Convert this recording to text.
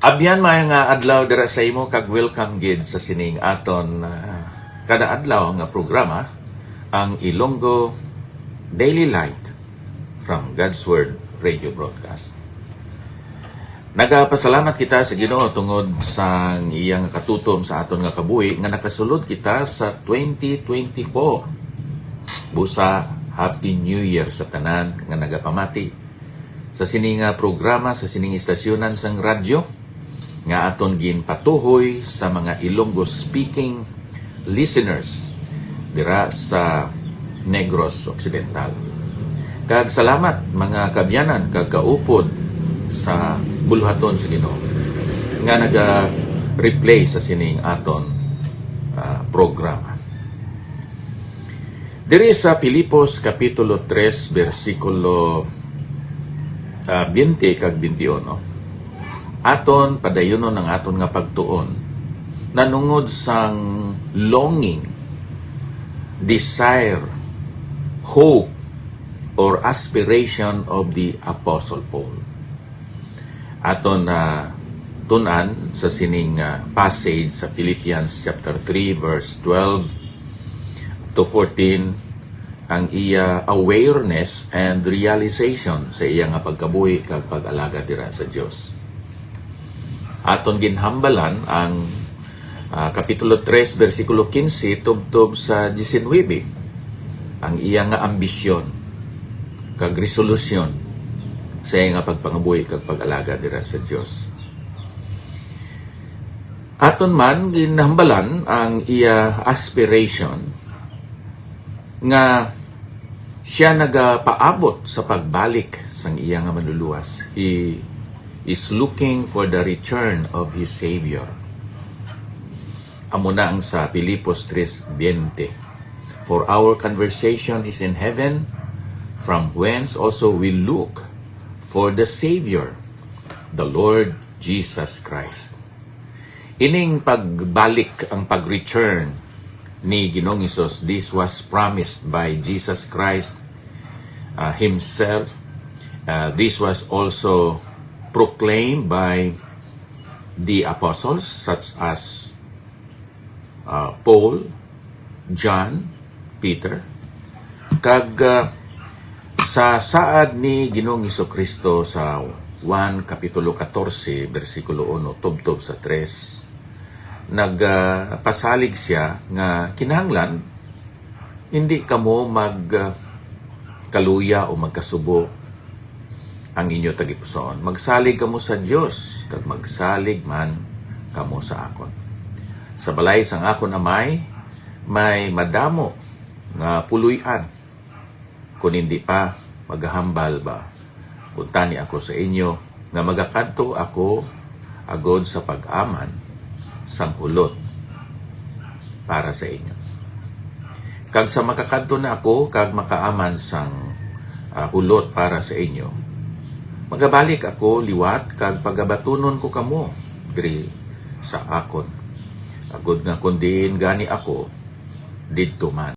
Abyan may nga adlaw dira sa imo kag welcome gid sa sining aton kada adlaw nga programa ang Ilonggo Daily Light from God's Word Radio Broadcast. Nagapasalamat kita sa Ginoo tungod sa iyang katutom sa aton nga kabuhi nga nakasulod kita sa 2024. Busa Happy New Year sa tanan nga nagapamati sa sining programa sa sining istasyonan sang radyo nga aton ginpatuhoy sa mga Ilonggo speaking listeners dira sa Negros Occidental. Kag salamat mga kabyanan kag kaupod sa buluhaton sa Ginoo nga naga-replay sa sining aton programa. Diri sa Pilipos kapitulo 3 bersikulo 20 kag 21 aton padayunon ang aton nga pagtuon nanungod sang longing, desire, hope, or aspiration of the Apostle Paul. Aton tunan sa sining passage sa Philippians chapter 3 verse 12 to 14 ang iya awareness and realization sa iya nga pagkabuhi kag pag-alaga dira sa Dios. Aton ginhambalan ang kapitulo 3 bersikulo 15 tubtob sa 19 ang iya nga ambisyon kag resolusyon sa iya nga pagpangabuhi kag pag-alaga dira sa Dios. Aton man ginhambalan ang iya aspiration nga siya nagapaabot sa pagbalik sang iya nga manluluwas. He is looking for the return of his Savior. Amo na ang sa Pilipos 3:20. For our conversation is in heaven, from whence also we look for the Savior, the Lord Jesus Christ. Ining pagbalik, ang pag-return ni Ginoong Hesus, this was promised by Jesus Christ himself. This was also proclaimed by the apostles such as Paul, John, Peter. Kag sa saad ni Ginoong Hesukristo sa 1 kapitulo 14 bersikulo 1 tubtob sa 3 nagpasalig siya nga kinahanglan hindi kamo magkaluya o magkasubo ang inyo tagipusoon. Magsalig kamo sa Dios kag magsalig man kamo sa akon. Sa balay sang akon amay may madamo nga puluy-an. Kung hindi pa maghambal ba kuntani ako sa inyo nga magakadto ako agod sa pag-aman sang hulot para sa inyo. Kag sa makakadto na ako kag makaaman sang hulot para sa inyo, magabalik ako liwat kag pagabatunon ko kamo diri sa akon. Agod nga kundin gani ako didto man.